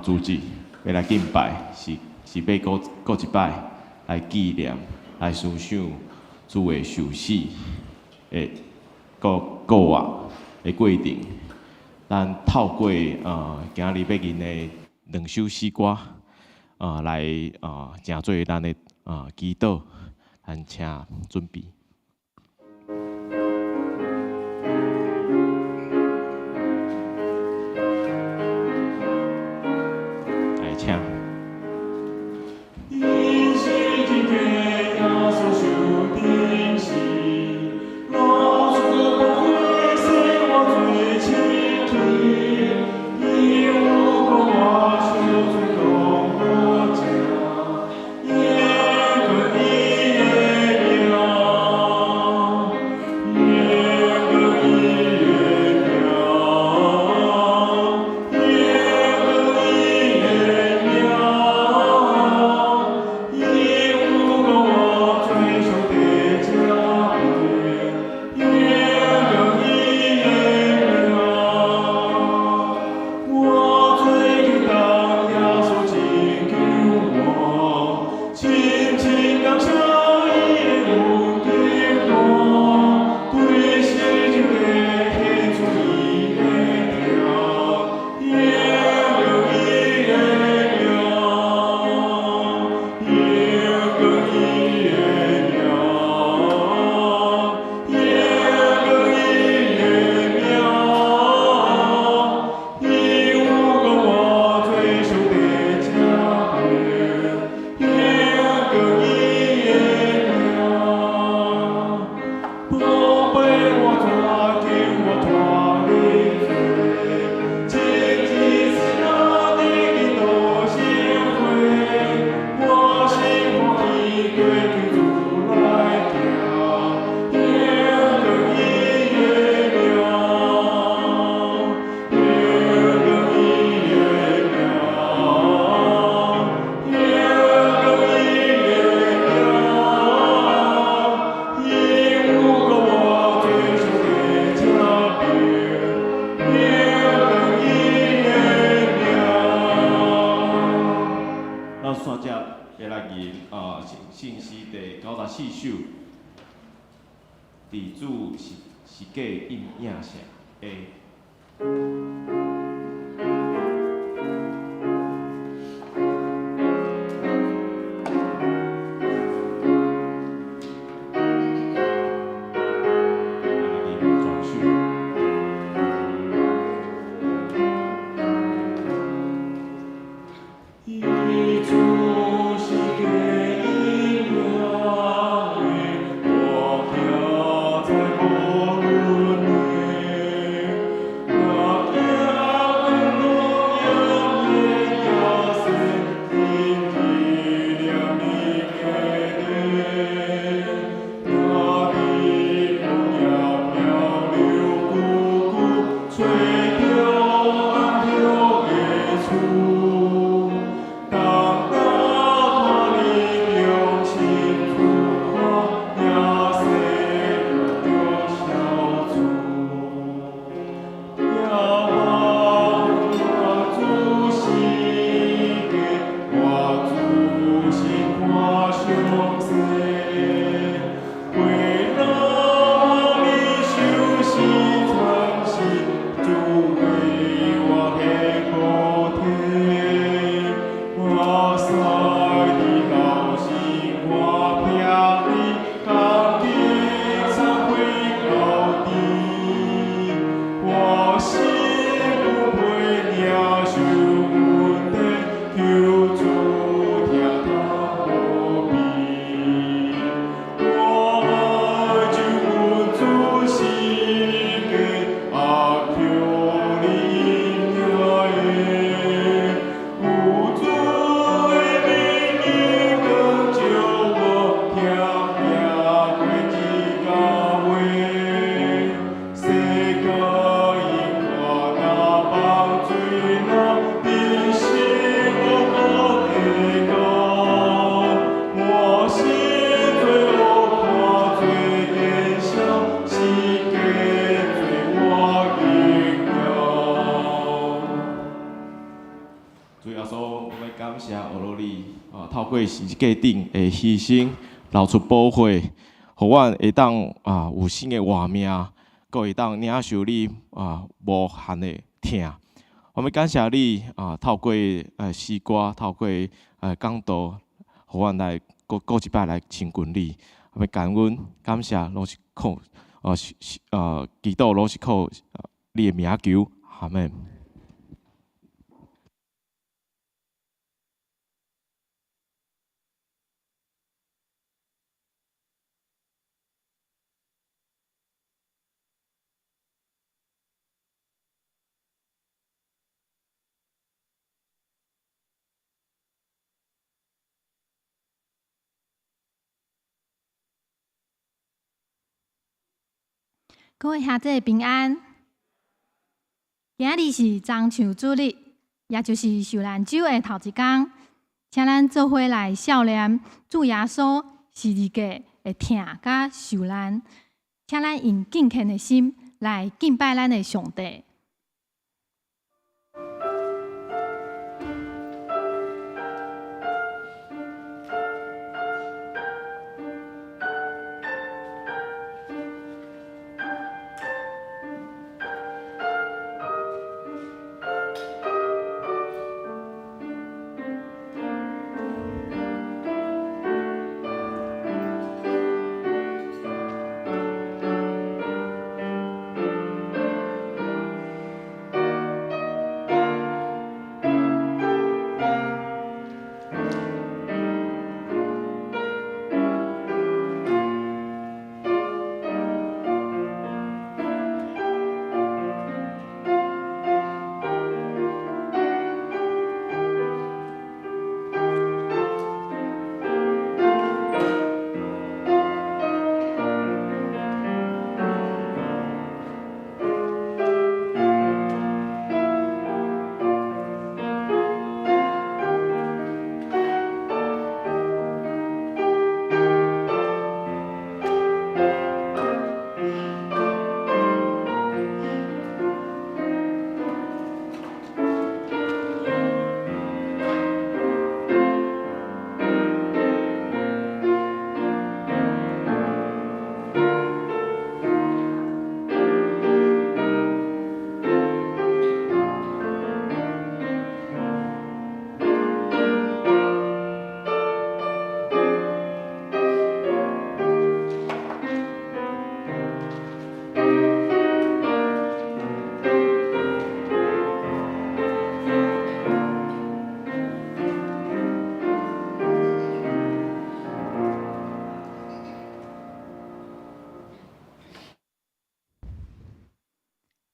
主旨要来敬拜，是要过一摆来纪念、来思想主的受死的过活的过程。咱透过今日要吟的两首诗歌，来成做咱的祈祷，咱请准备。来请。信息第94首，地主是假应声 A。在无论你，我主耶稣，我们感谢俄罗里啊，透过十字架顶的牺牲，流出宝血，互阮会当有新的活命，阁会当领受你无限的疼。我们感谢你透过诗歌，透过讲道，互阮来过一摆来亲近你。我们感谢，拢是靠祈祷拢是靠你的名求，阿门。各位兄弟平安。今日是中秋主日，也就是受难周的头一天，请咱做伙来孝念主耶稣十字架的疼甲受难，请咱用敬虔的心来敬拜咱的上帝。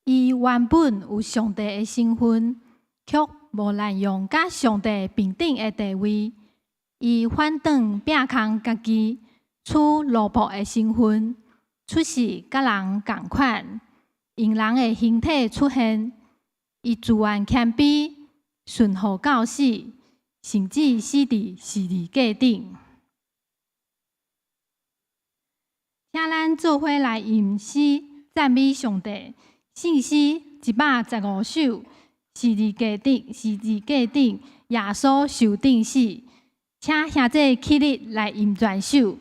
伊原本有上帝的身份，却无滥用甲上帝平等的地位。伊反倒摒空家己，取奴仆的身份，出世甲人共款，用人的形体出现。伊自愿谦卑，顺服到死，甚至死伫十字架顶。请咱做伙来吟诗赞美上帝。圣诗115首，十字架顶，耶稣受钉死。请兄弟起立来吟全首。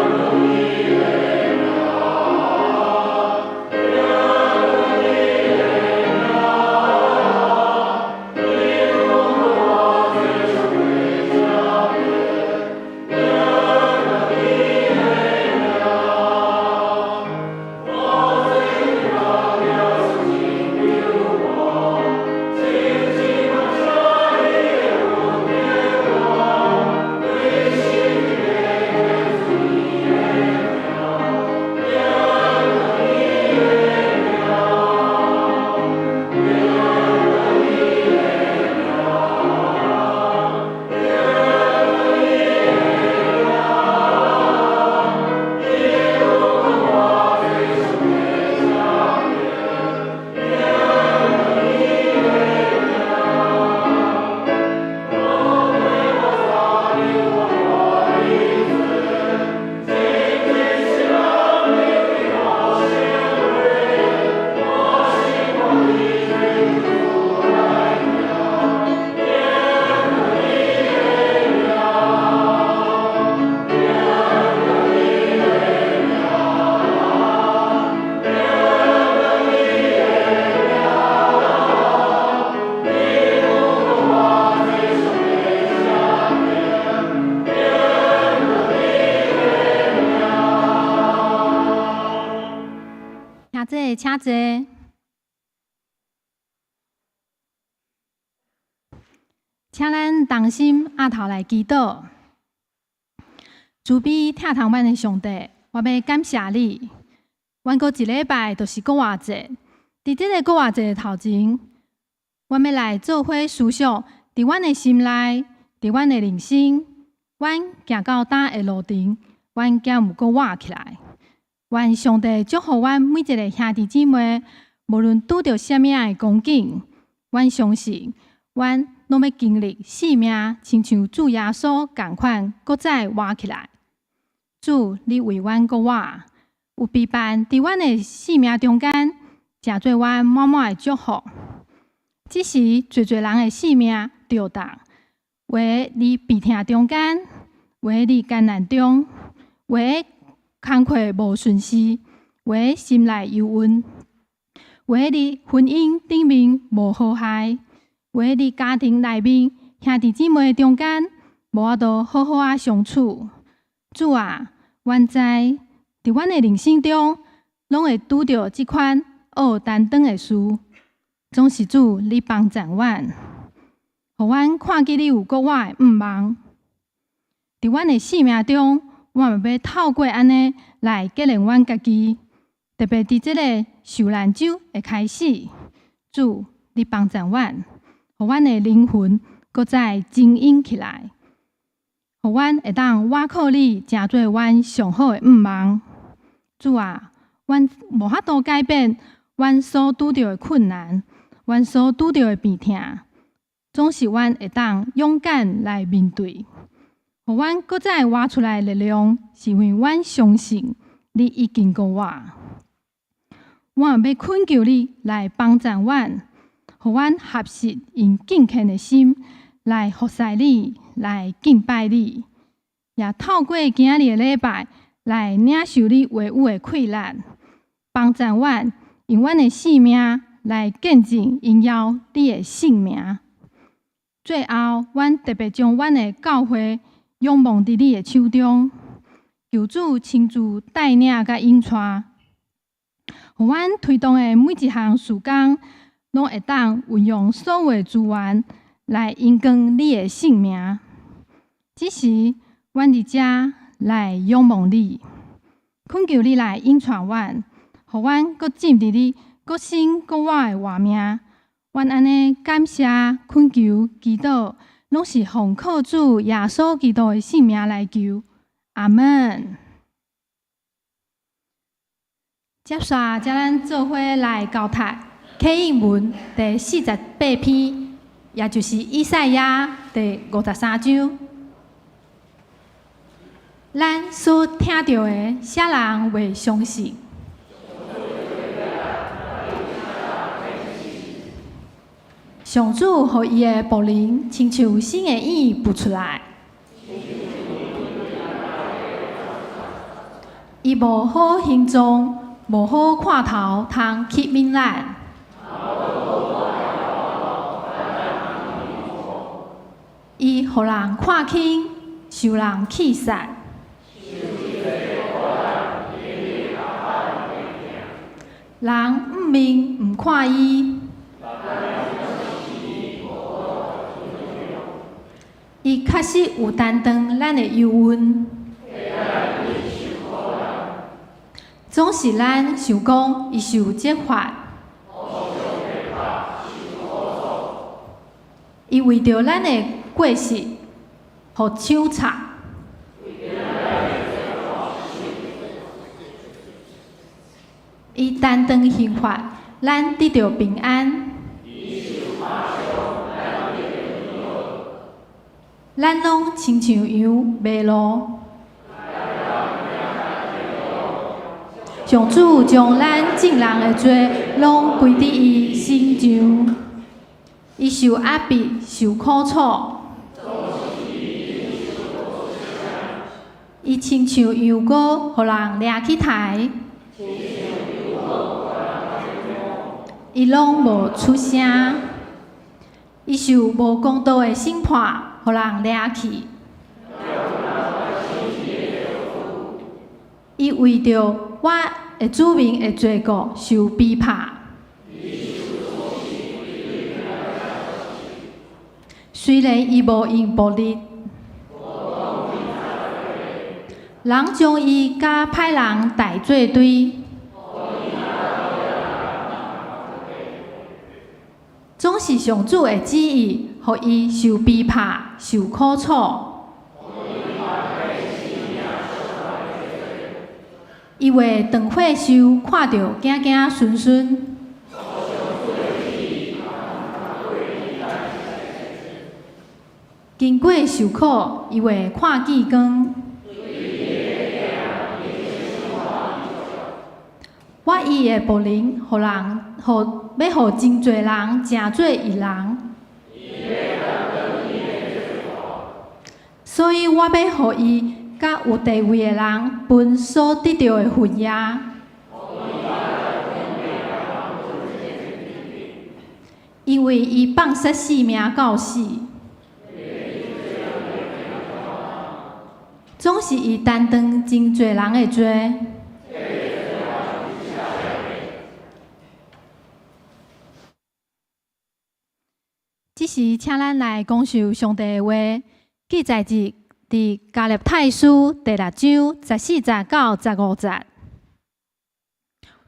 Alleluia. 请坐。请咱同心压头来祈祷。慈悲疼痛阮的上帝，我要感谢你。阮过一礼拜就是国外节，伫即个国外节头前，阮要来做伙思想，伫阮的心内，伫阮的人生，阮行到呾的路程，阮敢有搁活起来？愿上帝祝福阮每一个兄弟姊妹，无论拄着什么样的光景，阮相信，阮拢要经历生命，亲像主耶稣共款，搁再活起来。主，你为阮搁活，有陪伴伫阮的生命中间，诚做阮满满的祝福。只是侪人的生命着当，话你病痛中间，话你艰难中，话工课无顺遂，话心内忧郁，话你婚姻顶面无和谐，话你家庭内面兄弟姊妹中间无法度好好啊相处。主啊，阮知伫阮的人生中，拢会拄着即款恶担当的事，总是主你帮助阮，互阮看见你有搁活的毋茫。伫阮的生命中，阮嘛要透过安尼来激励阮家己，特别伫即个受难周的开始，主你帮助阮，互阮的灵魂搁再精英起来，互阮会当倚靠你，诚做阮上好的毋茫。主啊，阮无法度改变阮所拄着的困难，阮所拄着的病痛，总是阮会当勇敢来面对。互阮搁再活出来的力量，是因为阮相信你已经搁活。我也要恳求你来帮助阮，互阮合适用敬虔的心来服侍你，来敬拜你，也透过今日的礼拜来领受你话语的馈赠，帮助阮用阮的生命来见证荣耀你的圣名。最后，阮特别将阮的教会仰望伫你的手中，求主亲自带领甲引带，互阮推动的每一项事工，拢会当运用所有的资源来荣光你的圣名。只是阮伫遮来仰望你，恳求你来引带阮，互阮搁进伫你搁生搁活的活命。阮安尼感谢、恳求、祈祷，拢是奉靠主耶稣基督的圣名来求，阿门。接续，咱做伙来交读启应文第48篇，也就是以赛亚第53章。咱所听到的，啥人袂相信？上主互伊的仆人，亲像新的影浮出来。伊无好形状，无好看头，通吸引咱。伊互人看轻，受人气散。人毋明毋看伊。伊确实有担当咱的忧郁，总是咱想讲伊受责罚，伊为着咱的过失，互手插，伊担当刑罚，咱得到平安。咱拢亲像羊迷路，上主将咱众人的罪拢归伫伊身上，伊受压迫、受苦楚，伊亲像羊羔，互人掠去刣，伊拢无出声，伊受无公道的审判。互人掠去，伊为着我的子民的罪过受逼迫。虽然伊无用暴力，人将伊甲歹人带做对，总是上主的旨意，互伊受逼迫、受苦楚。因为长岁寿看到囝囝孙孙，经过受苦，伊会看见光。我伊的仆人，互人，要互真侪人成做义人。所以我要互伊甲有地位的人分所得到的份业。因为伊放杀性命到死，总是伊担当真侪人的罪。这时，请咱来讲授上帝的话，记载伫加勒太书第6章14、19、15节。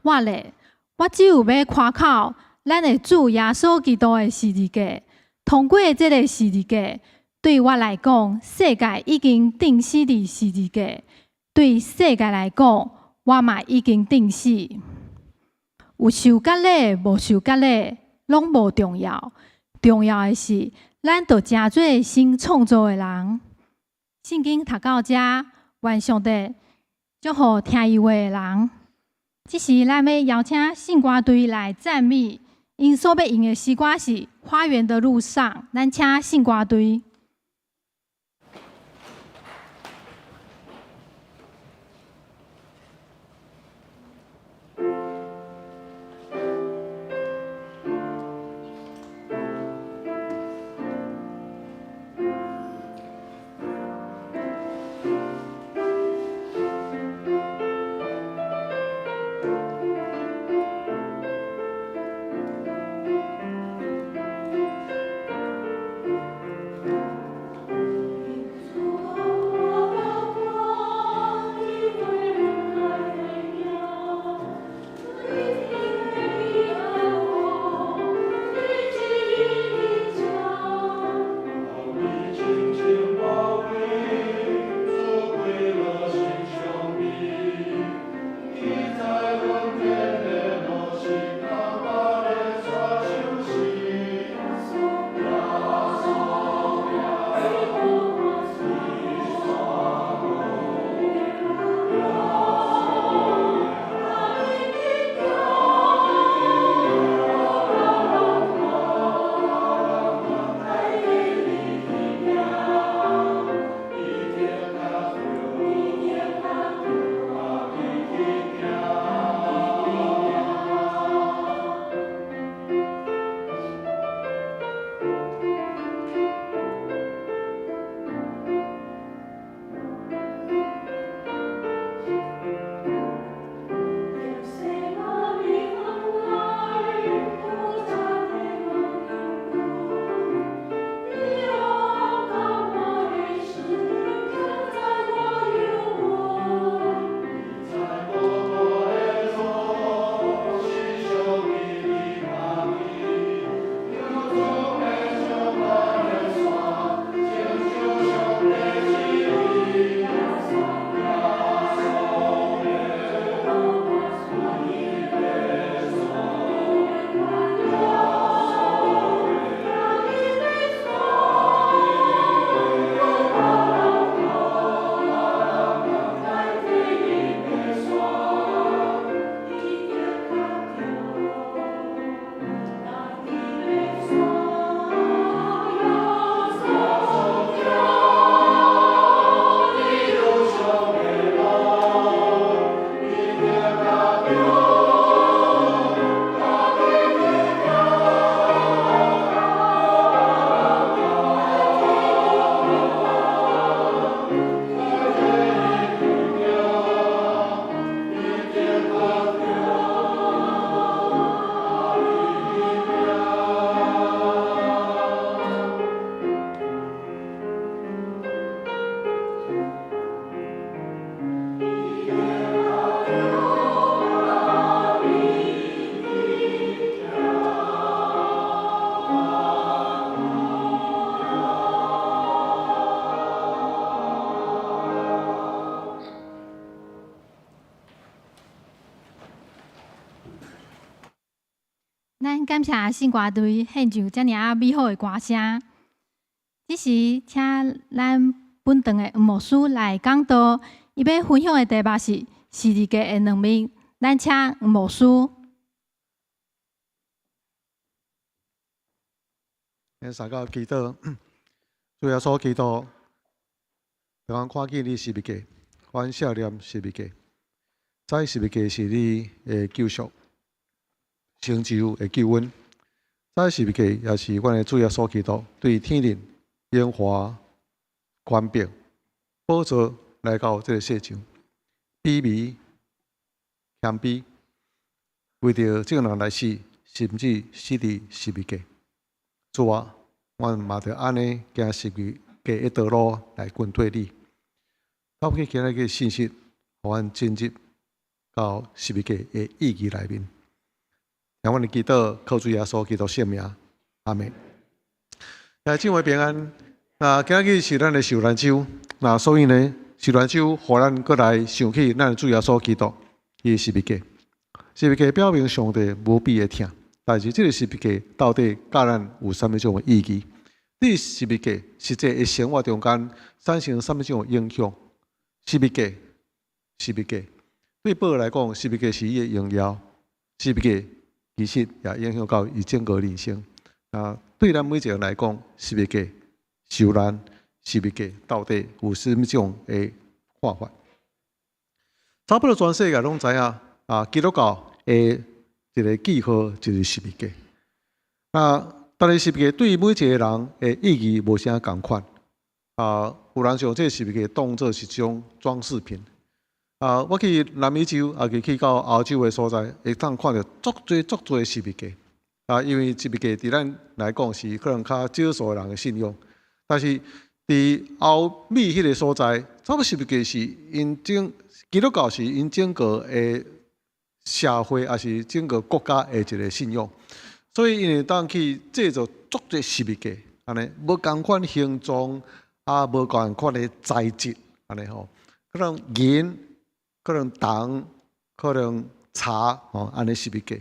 我只有要夸口咱的主耶稣基督的十字架。通过这个十字架，对我来讲，世界已经定死伫十字架；对世界来讲，我嘛已经定死。有受割礼，无受割礼，拢无重要。重要的是，咱着真做新创造的人。圣经读到这，愿上帝祝福听伊话的人。这时，咱要邀请信歌队来赞美，因所要用的诗歌是《花园的路上》，咱请信歌队。感谢新歌队献上遮尔美好的歌声。这时，请咱本堂的黄牧师来讲道，伊要分享的题目是十字架的两面。咱请黄牧师。三个祈祷，主耶稣祈祷，让我看见你十字架，阮想念十字架。在十字架是你的救赎，成就的救恩。在十字架也是阮的主耶稣祈祷，对天灵、荣华、权柄、宝座来到这个世上，卑微、谦卑，为着这个人来死，甚至死伫十字架。主啊，阮嘛着安尼行十字架的道路来跟对你。到去今日嘅信息，互阮进入到十字架的意义内面。让阮的祈祷靠主耶稣基督圣名，阿门。敬畏平安。今日是咱的受难周，所以呢，受难周互咱过来想起咱的主耶稣基督，伊十字架。十字架表明上帝无比的疼。但是，这个十字架到底甲咱有啥物种的意义？这十字架实际在生活中间产生啥物种的影响？十字架，对保罗来讲，十字架是伊的荣耀。十字架其实也影响到伊整个人生。对咱每一个人来讲，十字架受难，十字架到底有啥物种的看法？差不多全世界拢知影基督教的一个记号就是十字架。但是十字架对每一个人的意义无啥共款。有人将这十字架当作是一种装饰品。我去南美洲，也去到欧洲的所在，会当看到足多的十字架。因为十字架对咱来讲是可能较少数人的信仰，但是伫欧美迄个所在，差不多十字架是因基督教是因整个的社会，也是整个国家的一个信仰，所以因会当去制造足多十字架，安尼无共款形状，无共款的材质，安尼吼，可能银，可能铜，可能茶，安尼十字架，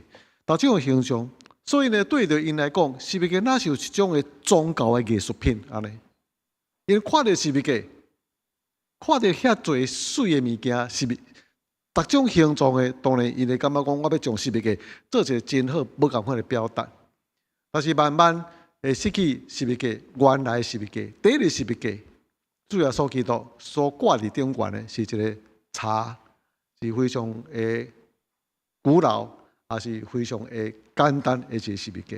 到这种形象，所以呢，对着因来讲，十字架那是一种的宗教的艺术品，安尼，因看到十字架，看到遐侪水的物件，是各种形状的，当然，因会感觉讲，我要将十字架做一个真好、无共款的表达。但是慢慢会失去十字架原来的十字架，第一个十字架，主要所基督所挂伫顶悬的是一个茶，是非常的古老，也是非常的简单的一个十字架。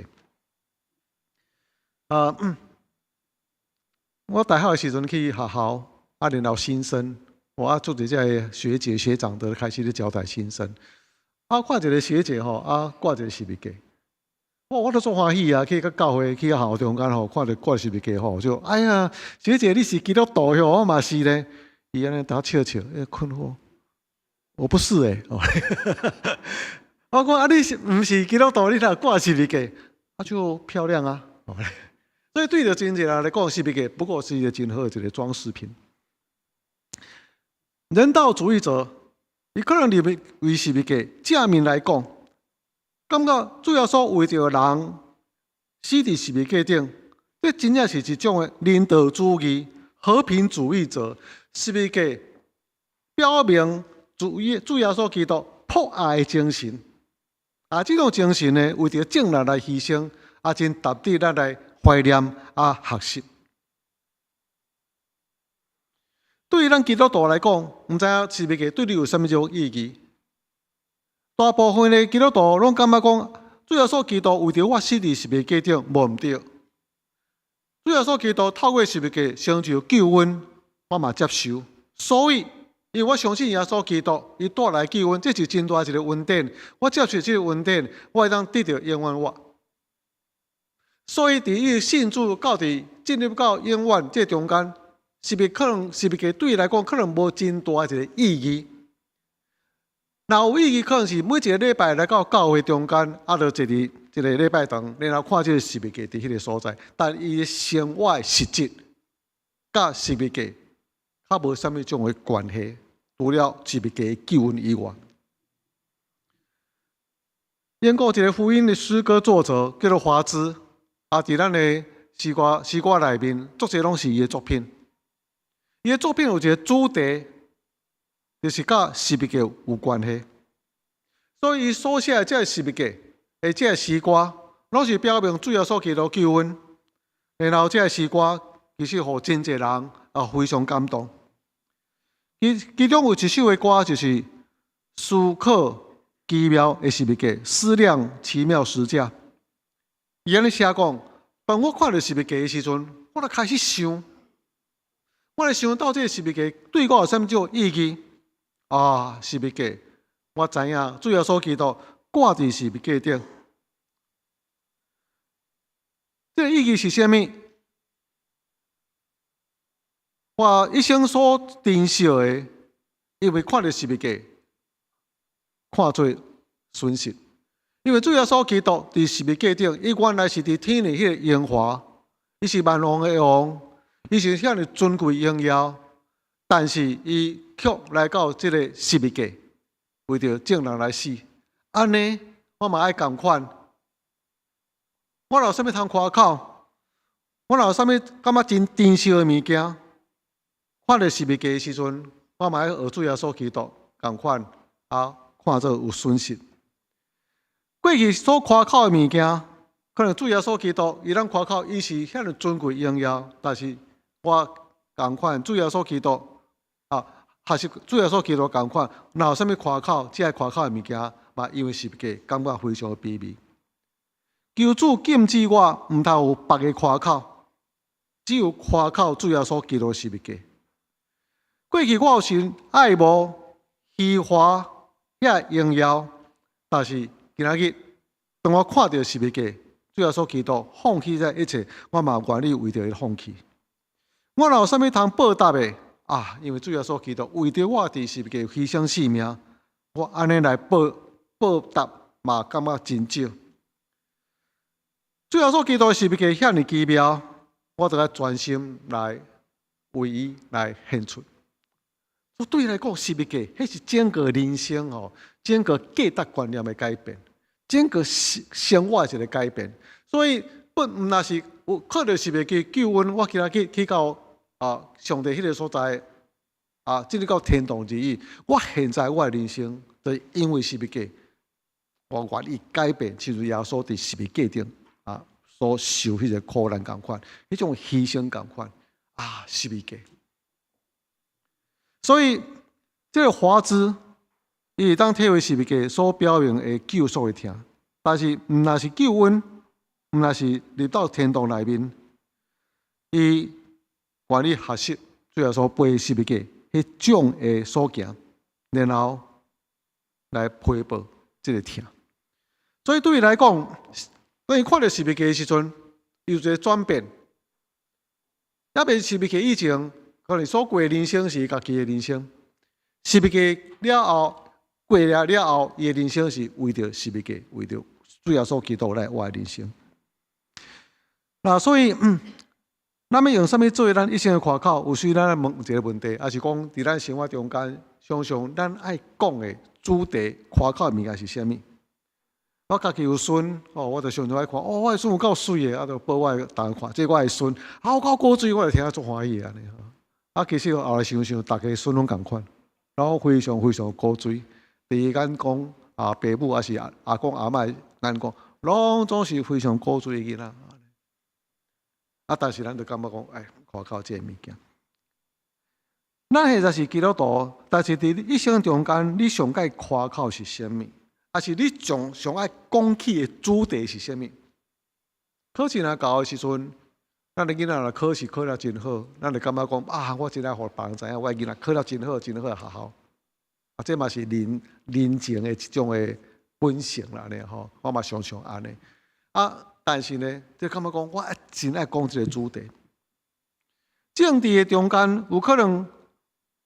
我大学的时阵去学校，然后新生。我做者这学姐学长都开始咧交代新生，看一个学姐吼，挂一个十字架，我都足欢喜啊！去教会去校中间吼，看到挂十字架吼，就哎呀，学姐你是基督徒哟，我嘛是咧。伊安尼打笑笑，困惑，我不是我讲你是唔是基督徒？你哪挂十字架？就漂亮啊！所以对着真正来讲，十字架不过是一个真好的一个装饰品。人道主义者，伊可能认为十字架正面来讲，感觉主要说为着人死伫十字架顶，这真正是一种的人道主义、和平主义者。十字架表明主要说基督博爱的精神，这种精神呢，为着正人来牺牲，真值得咱来怀念学习。对于咱基督徒来讲，唔知影十字架对你有啥物种意义？大部分的基督徒拢感觉讲，主耶稣基督为着我死伫十字架顶，无毋对。主耶稣基督透过十字架成就救恩，我嘛接受。所以，因为我相信耶稣基督，伊带来救恩，这是真大一个恩典。我接受这个恩典，我会当得到永远活。所以，伫伊信主到伫进入到永远这中间。十字架对伊来讲可能无真大一个意义。若有意义，可能是每一个礼拜来到教会中间，就坐伫一个礼拜堂，然后看这个十字架伫迄个所在。但伊的生活的实质，甲十字架较无啥物种的关系，除了十字架的救恩以外。英国一个福音的诗歌作者叫做华兹，伫咱的诗歌内面，足侪拢是伊的作品。伊的作品有一个主题，就是甲十字架有关系。所以伊所写的这个十字架，这个诗歌，拢是表明主耶稣基督救恩。然后这个诗歌其实互真侪人非常感动。其中有一首的歌就是思考奇妙的十字架，思量奇妙十架。伊安尼写讲，当我看到十字架的时阵，我就开始想，我来想到这个十字架对我有啥物种意义？十字架，我知影主耶稣基督挂伫十字架顶，这个意义是啥物？我一生所珍惜的，因为看到十字架，看做损失。因为主耶稣基督伫十字架顶，伊原来是伫天的迄个荣华，伊是万王的王，伊是遐尼尊贵荣耀，但是伊却来到这个十字架，为着正人来死。安尼，我嘛爱共款。我若有啥物通夸口，我若有啥物感觉真珍惜的物件，看到十字架的时阵，我嘛爱学主耶稣基督共款看做有损失。过去所夸口的物件，可能主耶稣基督伊咱夸口，伊是遐尼尊贵荣耀，但是我共款主耶稣基督还是主耶稣基督共款，若有啥物夸口，这个夸口的物件嘛，因为十字架感觉非常的卑微。求主禁止我毋通有别个夸口，只有夸口主耶稣基督十字架。过去我有时爱慕虚华遐荣耀，但是今仔日当我看到十字架，主耶稣基督放弃这一切，我嘛愿意为着伊放弃。我若有啥物通报答的因为主耶稣基督为着我伫十字架牺牲性命，我安尼来报答嘛，感觉真少。主耶稣基督的十字架遐尼奇妙，我就要专心来为伊来献出。所以对伊来讲，十字架迄是整个人生整个价值观念的改变，整个生活一个改变。所以，毋若是有靠着十字架救恩，我今仔日去到上帝迄个所在进入到天堂之意，我现在我的人生，就因为十字架，我愿意改变，亲如耶稣伫十字架顶所受迄个苦难共款，迄种牺牲共款十字架。所以，这个华资，伊会当体会十字架所表明的救赎的疼，但是毋若是救恩，毋若是入到天堂内面，伊愿意学习主耶稣背十字架迄种的所行，然后来批报这个疼。所以对伊来讲，当伊看到十字架的时阵，有一个转变。也未十字架以前，可能所过的人生是家己的人生。十字架了后，过了后，伊的人生是为着十字架，为着主耶稣基督来活的人生。所以，咱要用啥物作为咱一生的夸口？有需咱来问一个问题，还是讲伫咱生活中间，常常咱爱讲的主题夸口的物件是啥物？我家己有孙我就常常爱看我的孙有够水的，就报我大家看，这我的孙有够古水，我就听足欢喜安尼其实后来想想，大家孙拢共款，然后非常非常古水。第一眼讲爸母还是阿公阿嬷眼讲，拢总是非常古水的囡仔。但是咱就感觉讲，夸口这个物件。咱现在是基督徒，但是伫一生中间，你上爱夸口是啥物？还是你上爱讲起的主题是啥物？考试若到的时阵，咱的囡仔若考试考了真好，咱就感觉讲我真爱互别人知影，我的囡仔考了真好，真好的学校。这嘛是人情的一种的本性啦，呢我嘛常常安尼。但是呢，就感觉讲我真爱讲这个主题。政治的中间有可能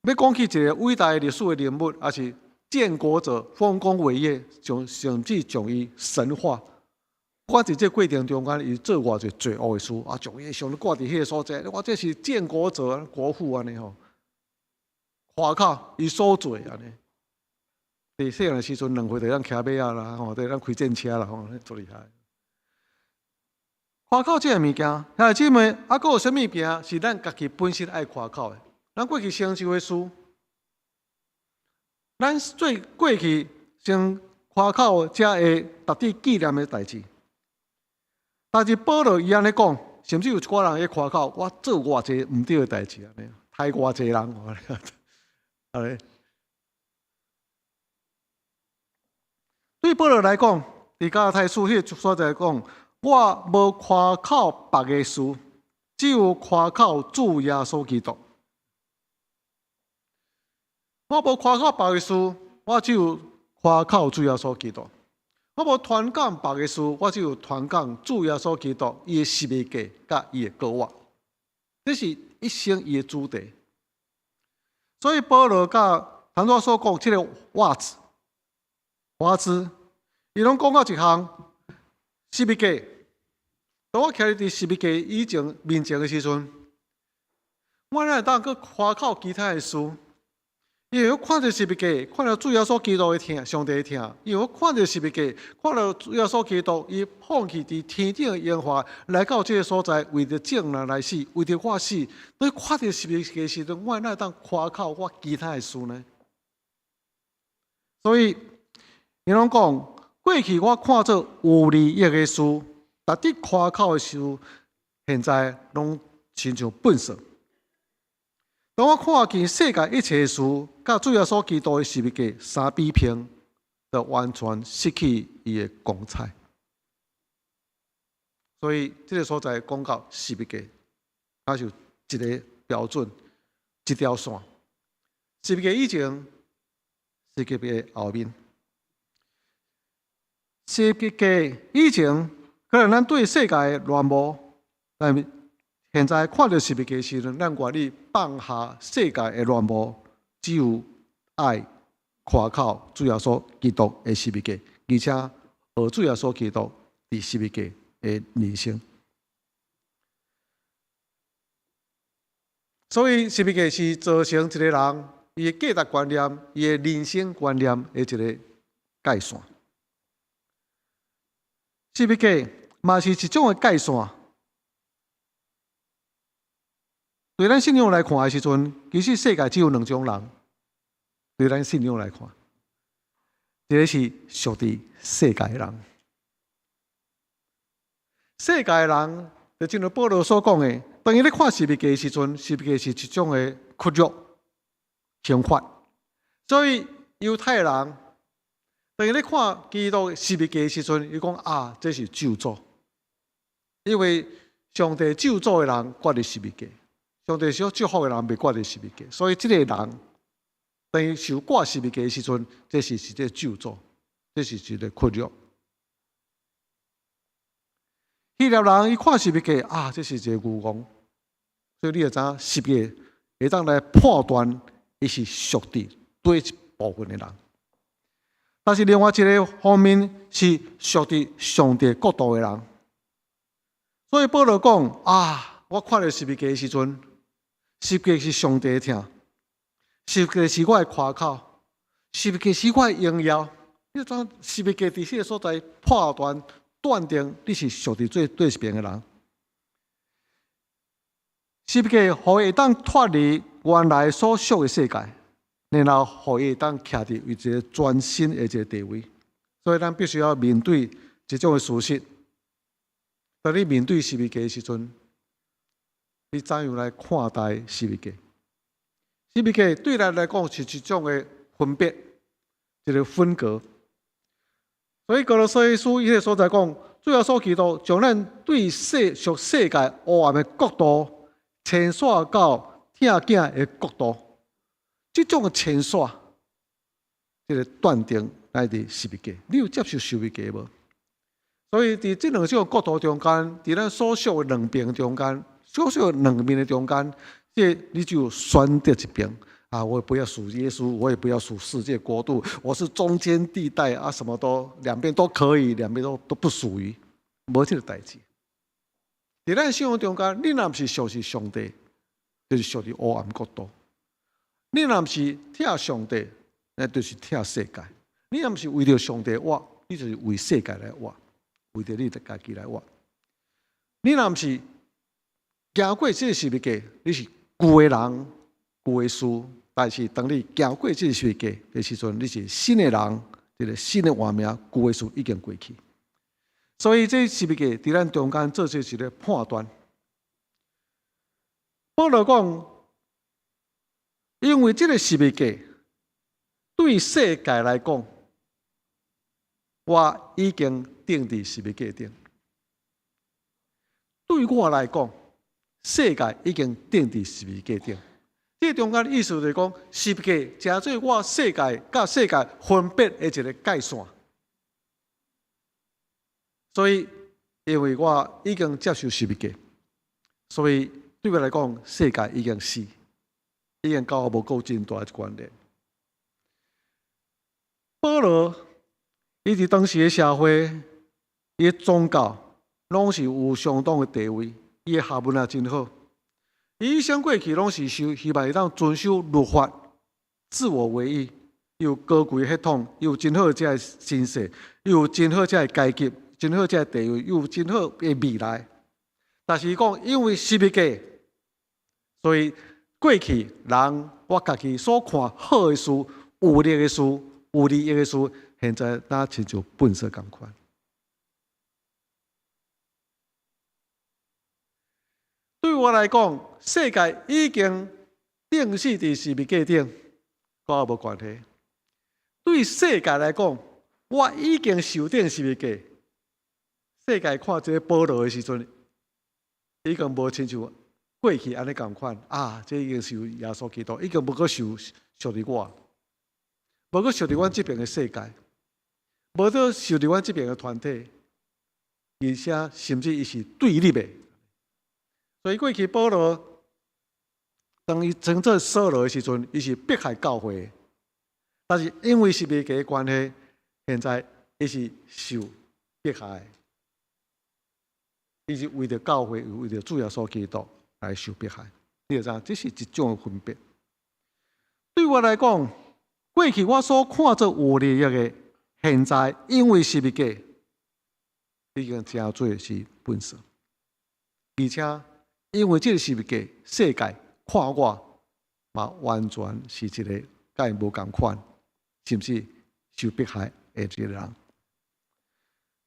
要讲起一个伟大的历史的人物，还是建国者丰功伟业，甚至将伊神化。我伫这过程中间，伊做偌侪罪恶的事将伊上挂伫迄个所在，我这是建国者国父安尼夸口伊所做安尼。伫细汉的时阵，2岁就当骑马仔啦，吼，就当开战车啦，吼，足厉害。夸口这个物件，兄弟姊妹，还佫有啥物物件是咱家己本身爱夸口的？咱过去成就的事，咱最过去先夸口，才会值得纪念的代志。但是保罗伊安尼讲，甚至有一寡人会夸口，我做偌济毋对的代志安尼，害偌济人，安尼。对保罗来讲，伫加拉太书迄所在讲，我无夸口别个事，只有夸口主耶稣基督。我无夸口别个事，我只有夸口主耶稣基督。我无传讲别个事，我只有传讲主耶稣基督伊的十字架甲伊的告我。这是一生伊的主题。所以保罗甲唐作所讲这个话字，伊拢讲到一项十字架。当我徛伫十字架以前面前的时阵，我哪会当去夸口其他的事？因为我看到十字架，看到主耶稣基督的疼，上帝的疼。因为我看到十字架，看到主耶稣基督，伊放弃伫天顶的荣华，来到这个所在，为着正人来死，为着我死。所以看到十字架的时阵，我哪会当夸口我其他的事呢？所以，伊拢讲，过去我看做有利益的事，值得夸口的事，现在拢亲像粪扫。当我看见世界一切的事，甲主耶稣基督的十字架相比拼，就完全失去伊的光彩。所以，这个所在讲到十字架，它就一个标准，一条线。十字架以前，十字架的后面。十字架以前，可能咱对世界的乱无，但现在看到十字架时阵，咱愿意放下世界的乱无，只有爱夸口主耶稣基督的十字架，而且学主耶稣基督伫十字架的人生。所以十字架是造成一个人伊的价值观念、伊的人生观念的一个界线。十字架嘛是一种的界线。对咱信仰来看的时阵，其实世界只有2种人。对咱信仰来看，一个是属于世界的人。世界的人，就正如保罗所讲的，当伊咧看十字架的时阵，十字架是一种的屈辱、刑罚。所以犹太人，当伊咧看基督十字架的时阵，伊讲啊，这是咒诅，因为上帝咒诅的人挂伫十字架。上帝所祝福的人袂挂伫十字架，所以这个人当伊受挂十字架的时阵，这是一个咒诅，这是一个屈辱。希腊人伊看十字架啊，这是一个愚公，所以你就知影十字架会当来判断伊是属于对一部分的人。但是另外一个方面是属于上帝国度的人。所以保罗讲啊，我看到十字架的时阵。十字架是上帝的疼，十字架是我的夸口，十字架是我的荣耀。你怎十字架伫迄个所在判断定你是属于最对一边的人。十字架互伊会当脱离原来所属的世界，然后互伊会当徛伫一个全新的一个地位。所以咱必须要面对这种的事实。当你面对十字架的时阵，你怎样来看待十字架？十字架对咱来讲是一种的分别，一个分隔。所以哥罗西书伊个所在讲，主要所基督将咱对世界黑暗的角度牵线到疼囝的角度，这种的牵线，这个断定来伫十字架。你有接受十字架无？所以伫这2种角度中间，伫咱所属的2边中间。所有2面的中间，你就选择一边啊！我也不要属耶稣，我也不要属世界国度，我是中间地带啊！什么都2边都可以，2边都不属于，无这个代志。在咱信仰中间，你若不是属是上帝，就是属于黑暗国度；你若不是疼上帝，那就是疼世界。你若毋是为着上帝活，你就是为世界来活，为着你家己来活。你若毋是行过这个十字架，你是旧的人、旧的事。但是当你行过这个十字架的时阵，你是新的人，一个新的画面，旧的事已经过去。所以这十字架伫咱中间做出一个判断。保罗讲，因为这个十字架对世界来讲，我已经钉伫十字架顶；对我来讲，世界已经钉伫十字架顶。这中间的意思就是讲，十字架成做我世界甲世界分别的一个界线。所以，因为我已经接受十字架，所以对我来讲，世界已经死，已经跟我无够真大的关联。保罗，伊伫当时的社会，伊的宗教拢是有相当的地位，伊的学问也真好。伊一生过去拢是希望当遵守律法，自我为意，有高贵的血统，有真好这个身世，有真好这个阶级，真好这个地位，有真好的未来。但是伊讲，因为十字架，所以过去人我家己所看好的事、有利的事、有利益的事，现在哪亲像粪扫同款。对我来讲，世界已经定死伫十字架顶，跟我无关系。对世界来讲，我已经受定十字架。世界看这个保罗的时阵，已经无亲像过去安尼同款啊！这已经受耶稣基督，已经无搁受伫我，无搁受伫阮这边的世界，无搁受伫阮这边的团体，而且甚至伊是对立的。所以过去保罗，当伊曾做扫罗的时阵，伊是迫害教会，但是因为十字架的关系，现在伊是受迫害，伊是为着教会，为着主耶稣基督来受迫害。你就知道，这是一种分别。对我来讲，过去我所看做有利益的，现在因为十字架，已经真做是粪扫，而且。因为这个十字架，世界看我嘛完全是一个甲伊无共款，甚至受迫害的一个人。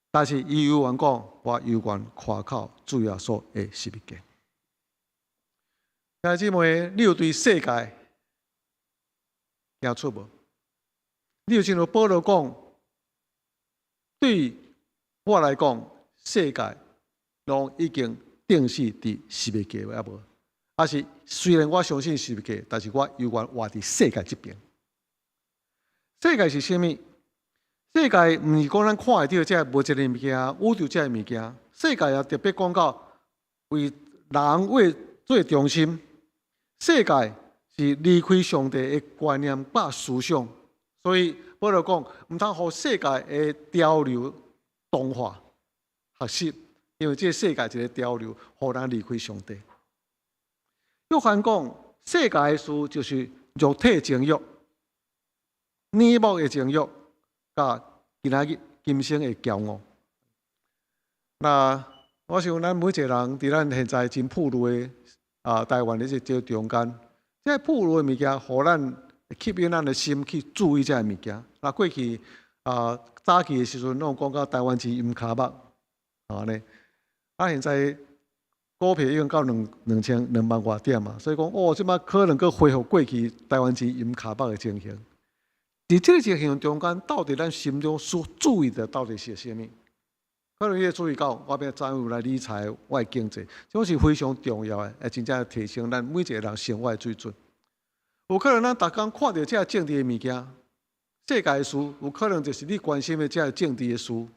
但是伊有愿讲，我有愿夸靠主耶稣的十字架。弟兄姊妹，你有对世界有出无？你有听到保罗讲，对我来讲，世界拢已经。定死伫十字架也无，还是虽然我相信十字架，但是我有愿活伫世界这边。世界是啥物？世界毋是讲咱看会到这无一个物件，宇宙这物件。世界也特别讲到为人为做中心。世界是离开上帝的观念甲思想，所以保罗讲，毋通互世界的潮流同化学习。因为这个世界一个潮流，互咱离开上帝。约翰讲，世界的事就是肉体情欲、眼目的情欲，甲今仔日今生的骄傲。那我想，咱每一个人伫咱现在真暴露的台湾的这中间，这暴露的物件，互咱吸引咱的心去注意这物件。那过去早期的时阵，拢讲到台湾之音卡目呢。现在股票已经到2万外点嘛，所以讲即摆可能搁恢复过去台湾之音卡目的情形。伫这个情形中间，到底咱心中所注意的到底是啥物？可能你会注意到，我要怎样来理财、我的经济，这是非常重要的，会真正提升咱每一个人生活的水准。有可能咱逐工看到这政治的物件、世界的事，有可能就是你关心的这政治的事。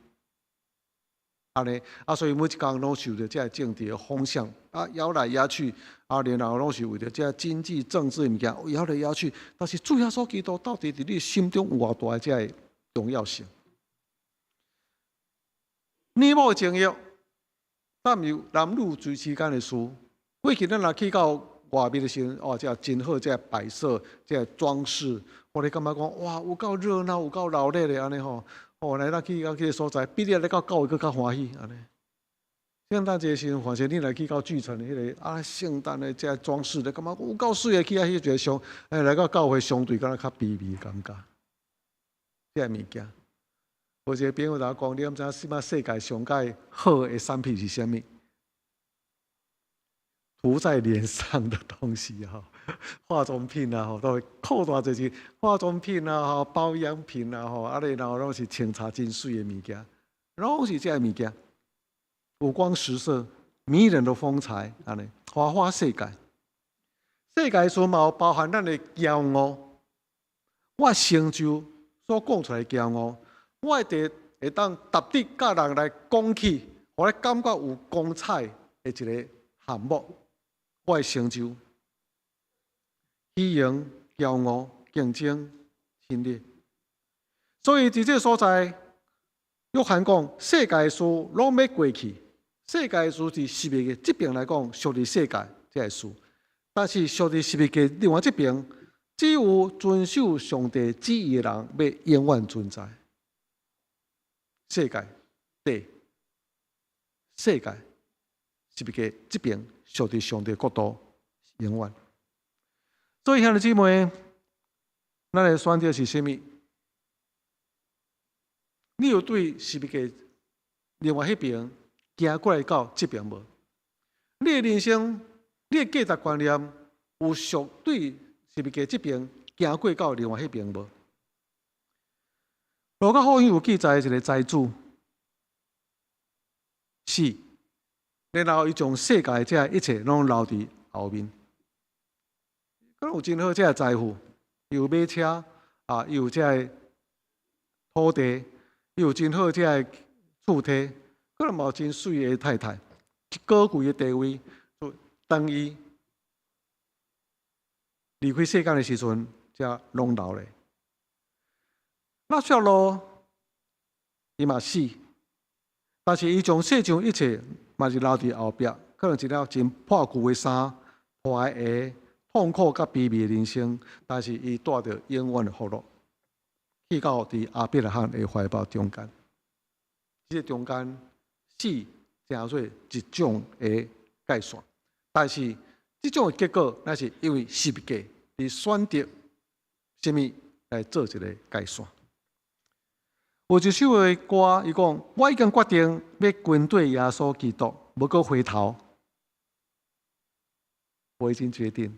安尼所以每一工拢受着这政治的风向摇来摇去然后拢是为着这经济政治物件摇来摇去。但是主耶稣基督到底伫你心中有偌大的这重要性？眼目的情欲，但有男女之间的事。过去咱若去到外面的时阵，哦，这真好，这摆设，这装饰，我哋感觉讲，哇，有够热闹，有够热闹的安尼吼。哦，来咱去个所在，比你来到教会较欢喜安尼。圣诞节时阵，反正你来去到巨城的迄个圣诞的这装饰的，感觉有够水的，去迄个上，来到教会相对敢若较卑微感觉。这物件，有一个朋友甲我讲，你毋知影即摆世界上界好的产品是啥物？涂在脸上的东西哈，化妆品啊，都会扣大就是化妆品啊，保养品啊，然后拢是清茶真水的物件，拢是这个物件，五光十色、迷人的风采，安尼花花世界。世界所嘛有包含咱的骄傲，我成就所讲出来的骄傲，我会当特地甲人来讲起，互你感觉有光彩的一个项目。我的成就、虚荣、骄傲、竞争、侵略，所以伫这所在，约翰讲世界事拢要过去，世界事是十二个这边来讲属于世界这个事，但是属于十二个另外这边，只有遵守上帝旨意的人要永远存在。世界对世界十二个这边。属于上帝国度永远。所以兄弟姊妹，咱的选择是啥物？你有对是不是另外迄边行过来到这边无？你的人生，你的价值观念有属对是不是这边行过到另外迄边无？路加福音有记载一个财主，是。然后，伊将世界这一切拢留伫后面。可能有真好这个财富，有马车啊，有这个土地，有真好这个厝体，可能嘛有真水的太太，高贵的地位。当伊离开世间的时阵，才拢留咧。那小路伊嘛死，但是伊将世上一切。嘛是留伫后壁，可能一了真破旧的衫、破的鞋、痛苦甲卑微的人生，但是伊带着永远的福乐，去到伫阿伯拉罕的怀抱中间。这个中间死成做一种的界线，但是这种的结果，那是因为十个伫选择什么来做一个界线。有一首的歌，伊讲：我已经决定要跟对耶稣基督，无搁回头。我已经决定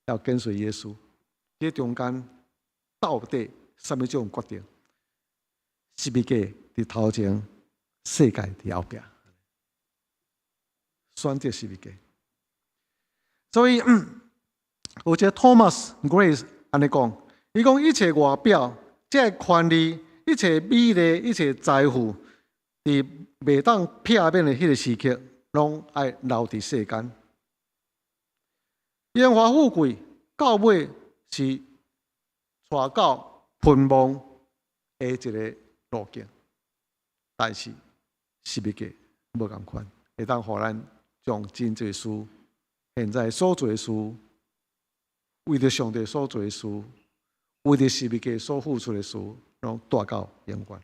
要跟随耶稣。这中间到底什么种决定？十二个伫头前，世界伫后壁，选择十二个。所以，有一个 Thomas Grace 安尼讲，伊讲一切外表，这权利。一切美丽、一切财富，伫袂当片面的迄个时刻，拢爱留伫世间。荣华富贵到尾是带到喷望的一个路径，但是十二个无共款，会当互咱将真侪事、现在所做的事，为着上帝所做的事，为着十二个所付出的事。拢带到永远。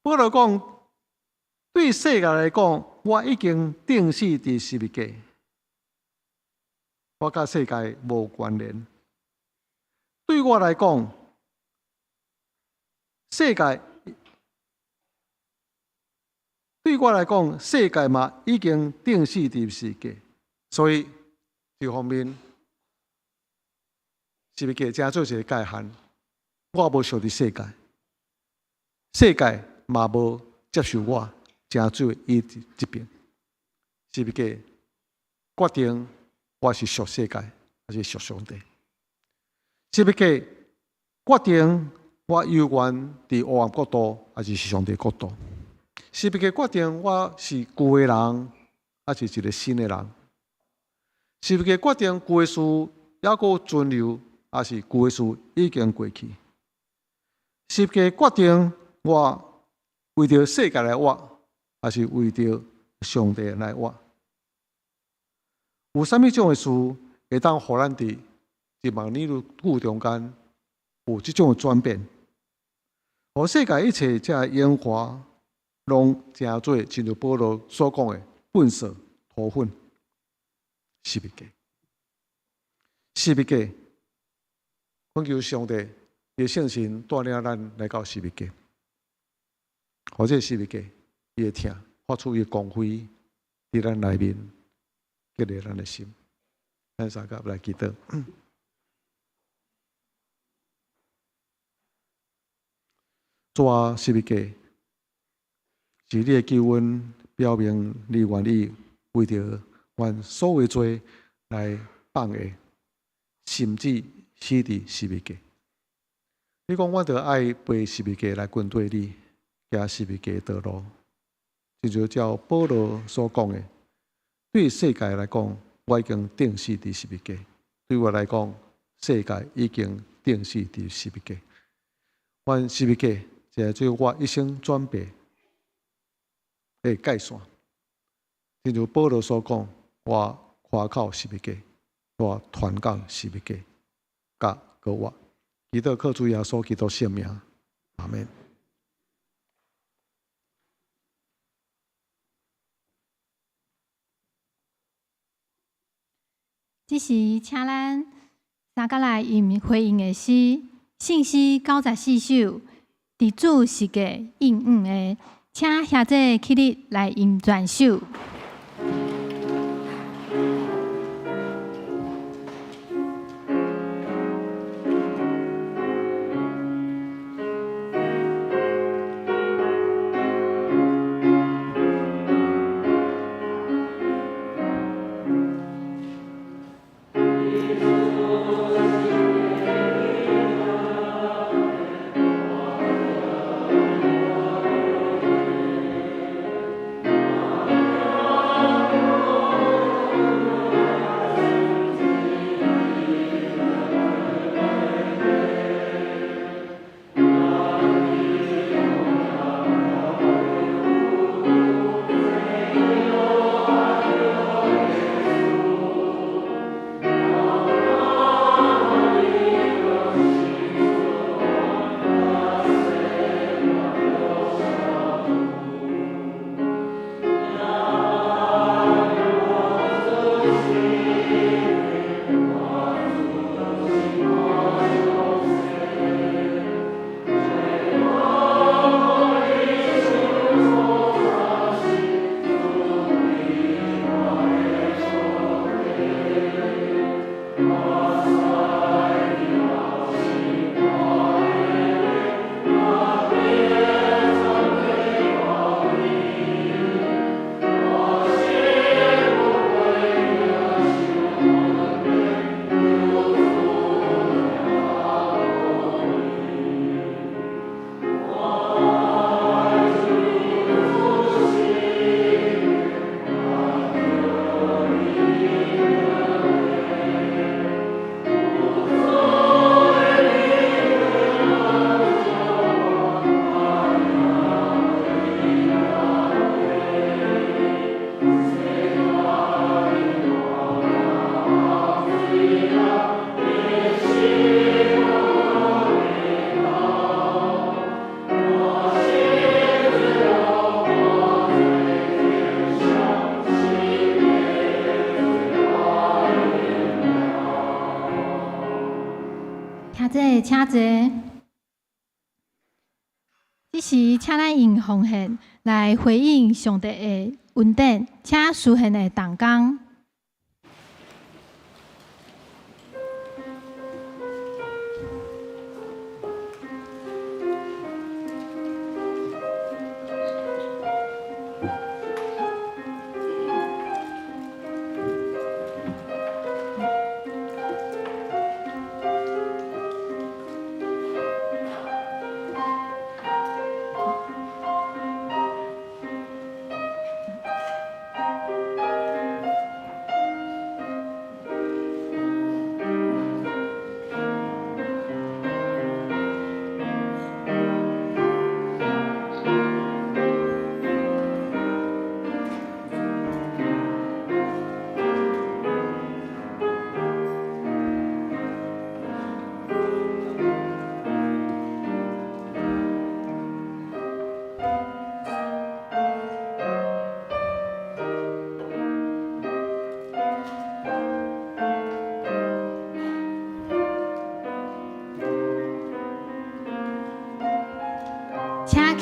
保罗讲，对世界来讲，我已经定死伫十二个，我甲世界无关联。对我来讲，世界对我来讲，世界嘛已经定死伫十二个，所以一方面，十二个正做一个界限。我无属于世界，世界嘛无接受我，正做伊这边，是不是？决定我是属世界还是属上帝？是不是？决定我有缘伫黑暗国度还是上帝国度？是不是决定我是旧的人还是一个新的人？是不是决定旧的事还阁存留，还是旧的事已经过去？是不是决定我为着世界来活，还是为着上帝来活？有啥物种的事会当互咱伫1万年久中间有即种的转变？互世界一切遮演化，拢正做亲像保罗所讲的粪扫土粉，是物假？是物假？恳求上帝的圣神带领咱来到是物假，或者是物假，伊会听发出伊光辉伫咱内面，激励咱的心。咱三个来祈祷。主啊，是物假？是你的救恩表明你愿意为着阮所有罪来放下，甚至死伫是物假。你讲我着爱背是物假来跟对你，行是物假的道路，就像照保罗所讲的，对世界来讲，我已经定死伫是物假；对我来讲，世界已经定死伫是物假。阮是物假，就做我一生转变的界线。正如保罗所讲，我夸口是物假，我传讲是物假，甲个我。祈祷靠主耶稣基督圣名，阿门。这时，请咱三个来吟回应的诗，信诗94首，伫主是个应允的，请兄姐起立来吟全首。请坐。这时，请咱用奉献来回应上帝的恩典，请书献的同工。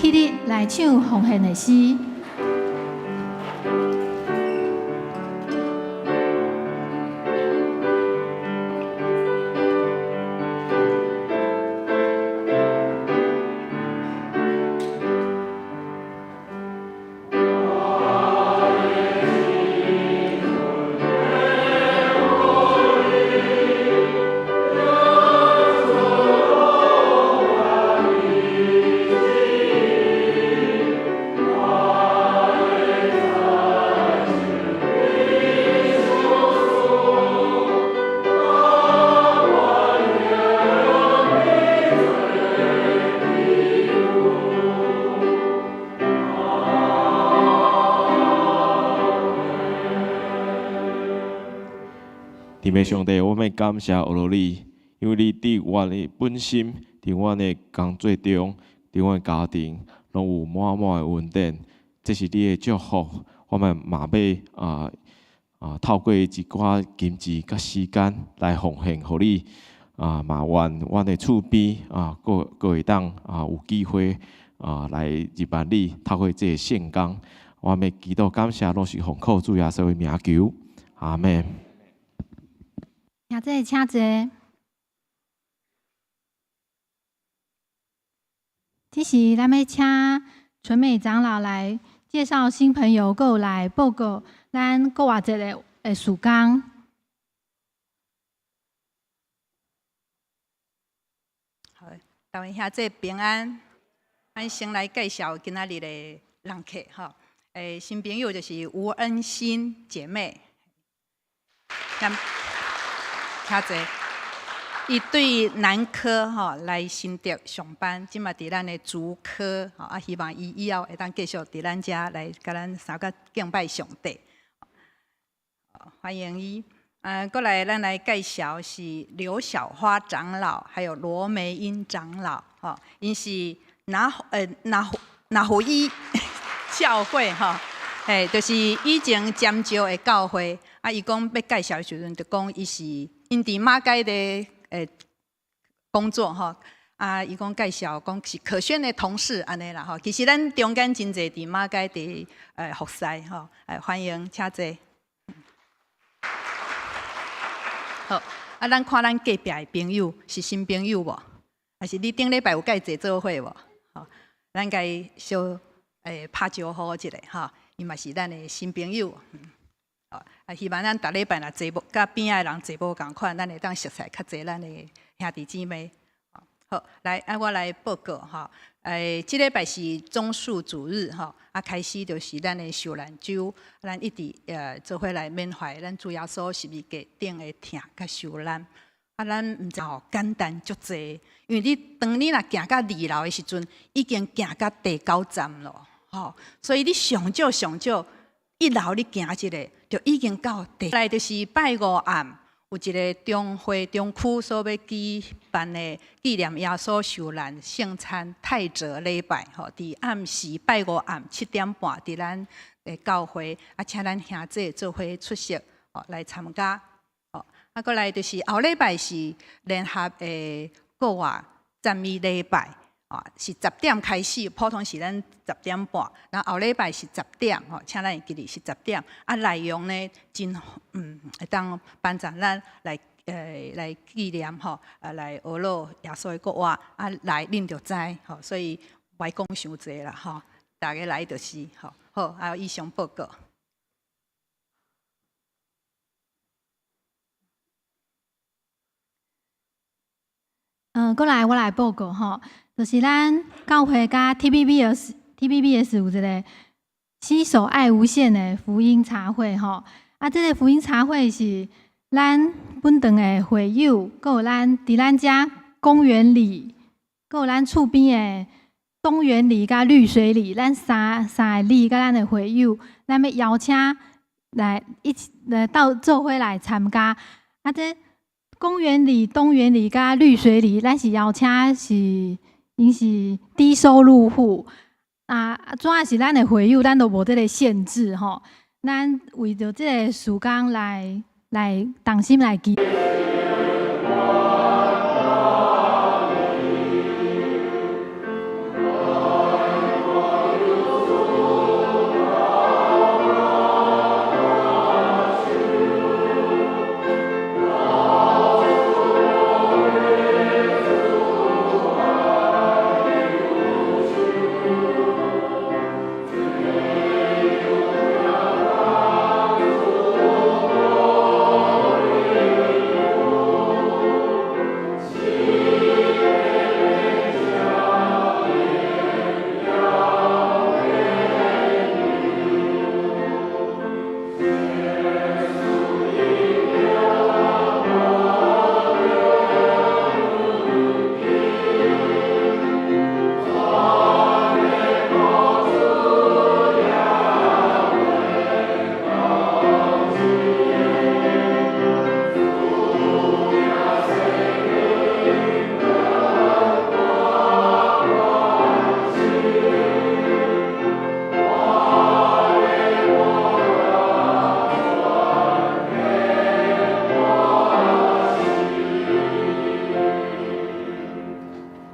起立来唱奉献的诗。天父上帝，我们感谢俄你，因为你伫阮的本心，伫阮的工作中，伫阮的家庭，拢有满满的恩典，这是你的祝福。我们嘛要透过一寡金钱甲时间来奉献，互你嘛愿阮的厝边各会当有机会来入办你，透过这个圣工，我们祈祷感谢，拢是奉靠主耶稣的名求，阿门。请坐，请坐。这时，咱要请纯美长老来介绍新朋友，还来报告咱国外节的事工。好，各位兄弟平安。咱先来介绍今仔日的人客哈。新朋友就是吴恩心姐妹。请坐。伊对男科来新竹上班，即嘛伫咱的主科希望伊以后会当继续伫咱遮来甲咱三个敬拜上帝。欢迎伊。过来咱来介绍是刘小花长老，还有罗梅英长老，因是拿胡伊教会就是以前尖石的教会。伊讲要介绍的时阵，就讲伊是因伫马街的工作伊讲介绍讲是可选的同事安尼啦其实咱中间真侪伫马街伫服侍欢迎请坐。好，咱看咱隔壁的朋友是新朋友无？还是你顶礼拜有甲伊坐做伙无？咱甲伊小拍招呼一下伊嘛是咱的新朋友。希望咱逐礼拜若坐无，甲边仔的人坐无共款，咱会当熟悉较侪咱的兄弟姊妹。好，来，我来报告即礼拜是棕树主日开始就是咱的受难周，咱一直做伙来缅怀咱主耶稣十字架顶的疼甲受难。咱毋知简单足济，因为当你若行到2楼的时阵，已经行到第9站咯，所以你上少1楼你行一个，就已经到第。来就是拜5暗，有一个中会中区所要举办的纪念耶稣受难圣餐泰泽礼拜，伫暗时拜5暗7点半，伫咱的教会请咱兄弟做伙出席来参加。过来就是后礼拜是联合的国外赞美礼拜。是10点开始，普通是咱10点半，然后后礼拜是10点，请咱记得是10点。内容呢真会当帮助咱来来纪念来学乐耶稣的国话，来恁就知所以袂讲伤济啦大家来就是好，还有以上报告。过来我来报告就是咱教会甲 TBBS 有一个携手爱无限的福音茶会这个福音茶会是咱本堂的会友，还有咱伫咱遮公园里，还有咱厝边的东园里甲绿水里，咱三个里甲咱的会友，咱要邀请来一起来做伙来参加这。公园里、东园里、甲绿水里，咱是邀请是因是低收入户主要是咱的会友，咱都无这个限制咱为着这个事工来同心来祈。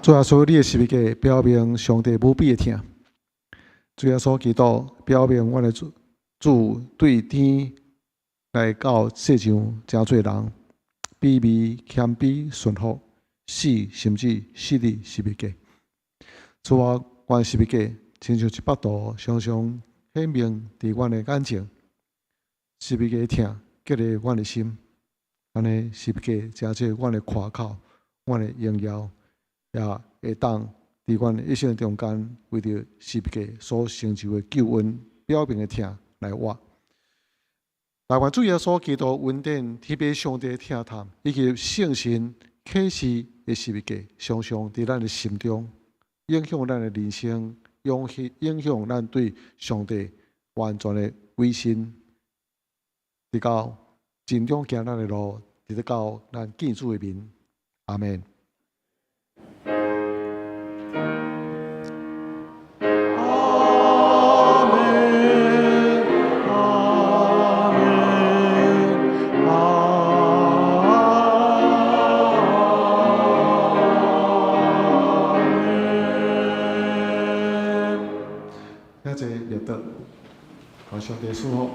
主耶稣，你的十字架表明上帝无比的疼。主耶稣基督表明我的主对天来到世上真侪人，卑微谦卑顺服，死甚至死伫十字架。主啊，阮十字架亲像一把刀，常常显明伫阮的眼前。十字架疼激励阮的心，安尼十字架真做阮的夸口，阮的荣耀，也会当伫阮一生中间为着十字架所成就的救恩表明的疼来活。但愿主耶稣基督恩典、天父上帝的疼叹以及圣神启示的十字架，常常伫咱的心中影响咱的人生，影响咱对上帝完全的委身。直到尽量行咱的路，直到咱见主的面。阿门。感谢乐德，求上帝赐福。